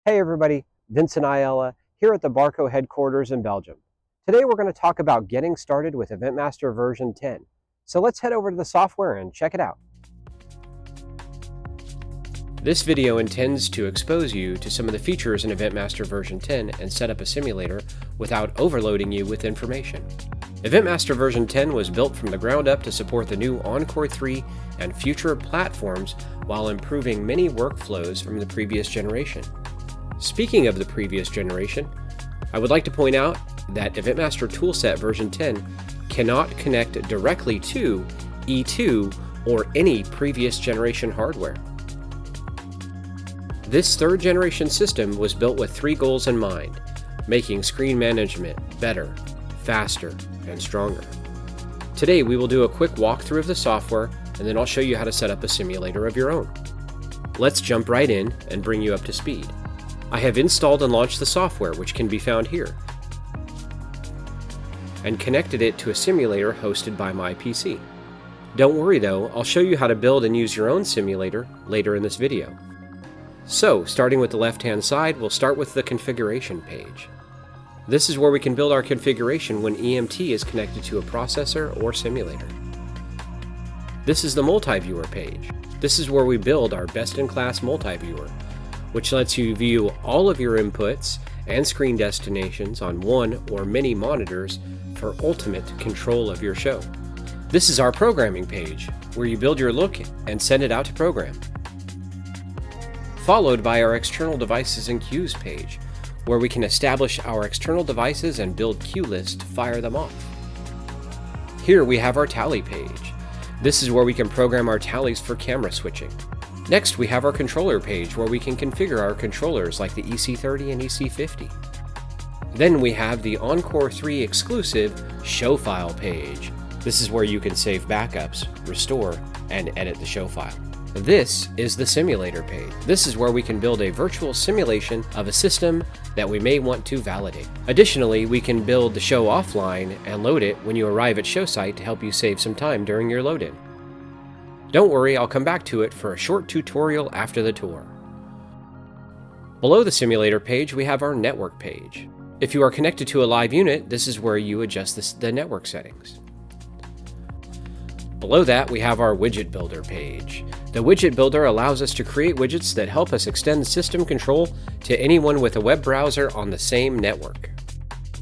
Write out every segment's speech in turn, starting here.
Hey everybody, Vincent Ayala here at the Barco headquarters in Belgium. Today we're going to talk about getting started with Master version 10. So let's head over to the software and check it out. This video intends to expose you to some of the features in Master version 10 and set up a simulator without overloading you with information. Master version 10 was built from the ground up to support the new Encore3 and future platforms while improving many workflows from the previous generation. Speaking of the previous generation, I would like to point out that Master Toolset version 10 cannot connect directly to E2 or any previous generation hardware. This third generation system was built with three goals in mind: making screen management better, faster, and stronger. Today we will do a quick walkthrough of the software, and then I'll show you how to set up a simulator of your own. Let's jump right in and bring you up to speed. I have installed and launched the software, which can be found here, and connected it to a simulator hosted by my PC. Don't worry though, I'll show you how to build and use your own simulator later in this video. So, starting with the left-hand side, we'll start with the configuration page. This is where we can build our configuration when EMT is connected to a processor or simulator. This is the multi-viewer page. This is where we build our best-in-class multi-viewer, which lets you view all of your inputs and screen destinations on one or many monitors for ultimate control of your show. This is our programming page, where you build your look and send it out to program. Followed by our external devices and queues page, where we can establish our external devices and build queue lists to fire them off. Here we have our tally page. This is where we can program our tallies for camera switching. Next, we have our controller page, where we can configure our controllers like the EC30 and EC50. Then we have the Encore3 exclusive show file page. This is where you can save backups, restore, and edit the show file. This is the simulator page. This is where we can build a virtual simulation of a system that we may want to validate. Additionally, we can build the show offline and load it when you arrive at show site to help you save some time during your load-in. Don't worry, I'll come back to it for a short tutorial after the tour. Below the simulator page, we have our network page. If you are connected to a live unit, this is where you adjust the network settings. Below that, we have our widget builder page. The widget builder allows us to create widgets that help us extend system control to anyone with a web browser on the same network.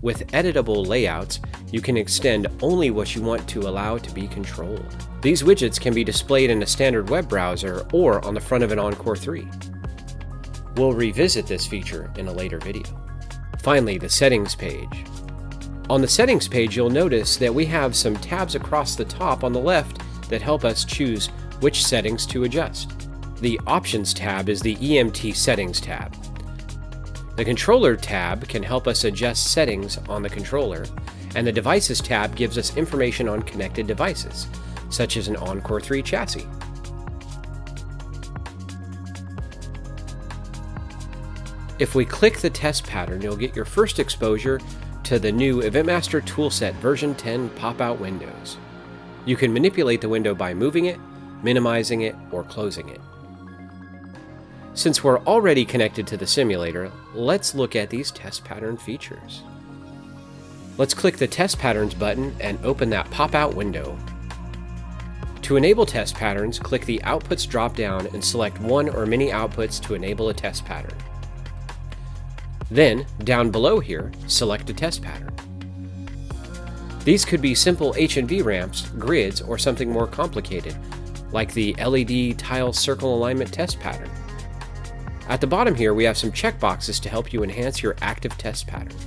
With editable layouts, you can extend only what you want to allow to be controlled. These widgets can be displayed in a standard web browser or on the front of an Encore3. We'll revisit this feature in a later video. Finally, the settings page. On the settings page, you'll notice that we have some tabs across the top on the left that help us choose which settings to adjust. The Options tab is the EMT Settings tab. The Controller tab can help us adjust settings on the controller, and the Devices tab gives us information on connected devices, such as an Encore3 chassis. If we click the test pattern, you'll get your first exposure to the new Master Toolset version 10 pop-out windows. You can manipulate the window by moving it, minimizing it, or closing it. Since we're already connected to the simulator, let's look at these test pattern features. Let's click the Test Patterns button and open that pop-out window. To enable test patterns, click the Outputs drop-down and select one or many outputs to enable a test pattern. Then, down below here, select a test pattern. These could be simple H&V ramps, grids, or something more complicated, like the LED tile circle alignment test pattern. At the bottom here, we have some checkboxes to help you enhance your active test pattern.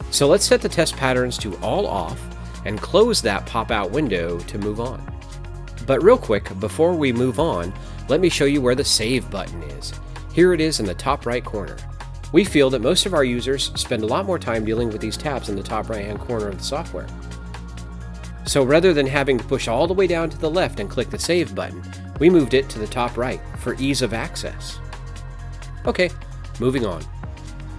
So let's set the test patterns to all off and close that pop-out window to move on. But real quick, before we move on, let me show you where the Save button is. Here it is in the top right corner. We feel that most of our users spend a lot more time dealing with these tabs in the top right-hand corner of the software. So rather than having to push all the way down to the left and click the Save button, we moved it to the top right for ease of access. Okay, moving on.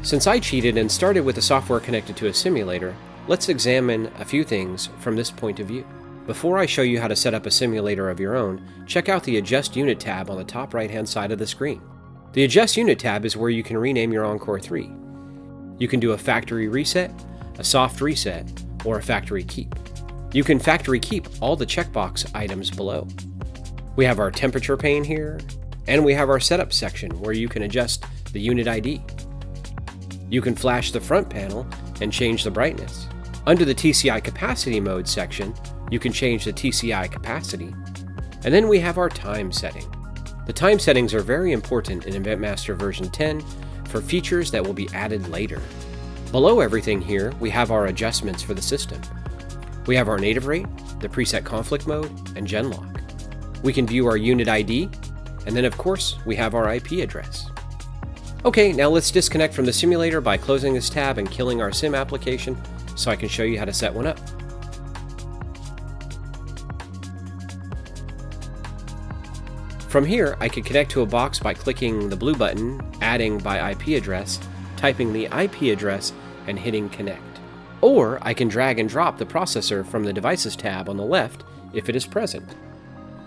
Since I cheated and started with the software connected to a simulator, let's examine a few things from this point of view. Before I show you how to set up a simulator of your own, check out the Adjust Unit tab on the top right-hand side of the screen. The Adjust Unit tab is where you can rename your Encore 3. You can do a factory reset, a soft reset, or a factory keep. You can factory keep all the checkbox items below. We have our temperature pane here, and we have our setup section where you can adjust the unit ID. You can flash the front panel and change the brightness. Under the TCI capacity mode section, you can change the TCI capacity. And then we have our time setting. The time settings are very important in EventMaster version 10 for features that will be added later. Below everything here, we have our adjustments for the system. We have our native rate, the preset conflict mode, and genlock. We can view our unit ID, and then of course, we have our IP address. Okay, now let's disconnect from the simulator by closing this tab and killing our sim application so I can show you how to set one up. From here, I can connect to a box by clicking the blue button, adding by IP address, typing the IP address, and hitting connect. Or I can drag and drop the processor from the Devices tab on the left if it is present.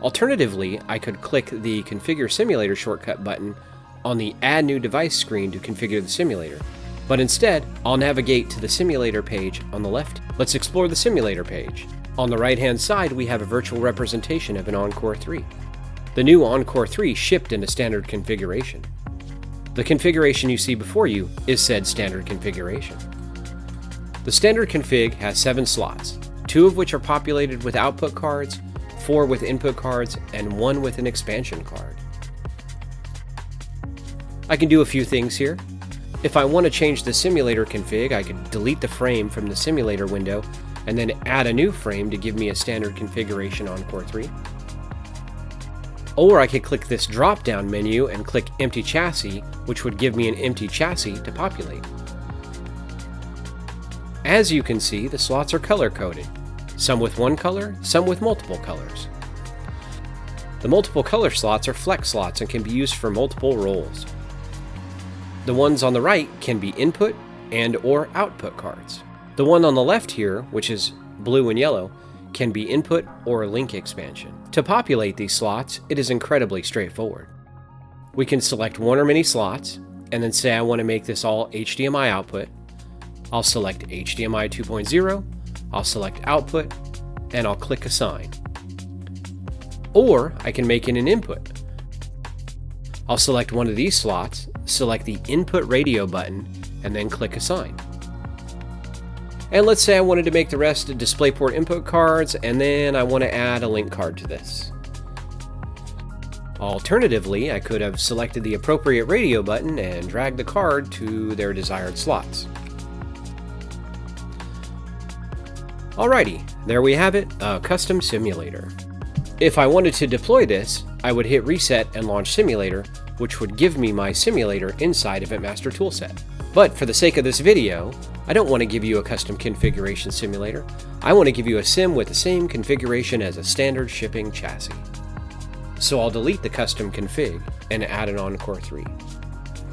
Alternatively, I could click the Configure Simulator shortcut button on the Add New Device screen to configure the simulator. But instead, I'll navigate to the simulator page on the left. Let's explore the simulator page. On the right-hand side, we have a virtual representation of an Encore 3. The new Encore 3 shipped in a standard configuration. The configuration you see before you is said standard configuration. The standard config has 7 slots, 2 of which are populated with output cards, 4 with input cards, and 1 with an expansion card. I can do a few things here. If I want to change the simulator config, I could delete the frame from the simulator window and then add a new frame to give me a standard configuration Encore 3. Or I could click this drop-down menu and click Empty Chassis, which would give me an empty chassis to populate. As you can see, the slots are color-coded, some with one color, some with multiple colors. The multiple color slots are flex slots and can be used for multiple roles. The ones on the right can be input and/or output cards. The one on the left here, which is blue and yellow, can be input or link expansion. To populate these slots, it is incredibly straightforward. We can select one or many slots, and then say I want to make this all HDMI output. I'll select HDMI 2.0, I'll select output, and I'll click Assign. Or I can make it an input. I'll select one of these slots, select the Input Radio button, and then click Assign. And let's say I wanted to make the rest DisplayPort input cards, and then I want to add a link card to this. Alternatively, I could have selected the appropriate radio button and dragged the card to their desired slots. Alrighty, there we have it, a custom simulator. If I wanted to deploy this, I would hit Reset and launch Simulator, which would give me my simulator inside EventMaster toolset. But for the sake of this video, I don't want to give you a custom configuration simulator. I want to give you a sim with the same configuration as a standard shipping chassis. So I'll delete the custom config and add an Encore 3.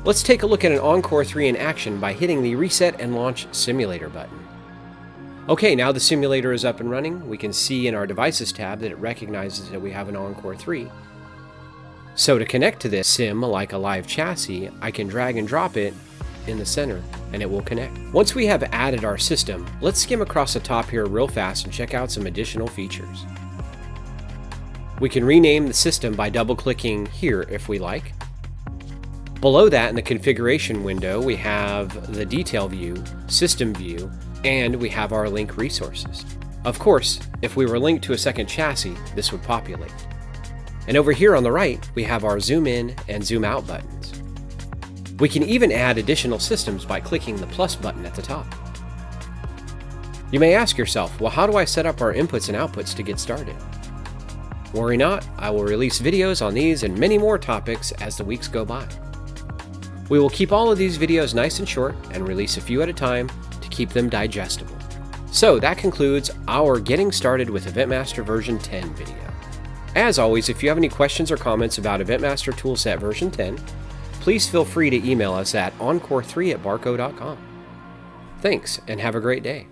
Let's take a look at an Encore 3 in action by hitting the Reset and Launch Simulator button. Okay, now the simulator is up and running. We can see in our Devices tab that it recognizes that we have an Encore 3. So to connect to this sim like a live chassis, I can drag and drop it in the center and it will connect. Once we have added our system, let's skim across the top here real fast and check out some additional features. We can rename the system by double-clicking here if we like. Below that in the configuration window, we have the detail view, system view, and we have our link resources. Of course, if we were linked to a second chassis, this would populate. And over here on the right, we have our zoom in and zoom out buttons. We can even add additional systems by clicking the plus button at the top. You may ask yourself, well, how do I set up our inputs and outputs to get started? Worry not, I will release videos on these and many more topics as the weeks go by. We will keep all of these videos nice and short and release a few at a time to keep them digestible. So that concludes our Getting Started with EventMaster version 10 video. As always, if you have any questions or comments about EventMaster Toolset version 10, please feel free to email us at encore3@barco.com. Thanks, and have a great day.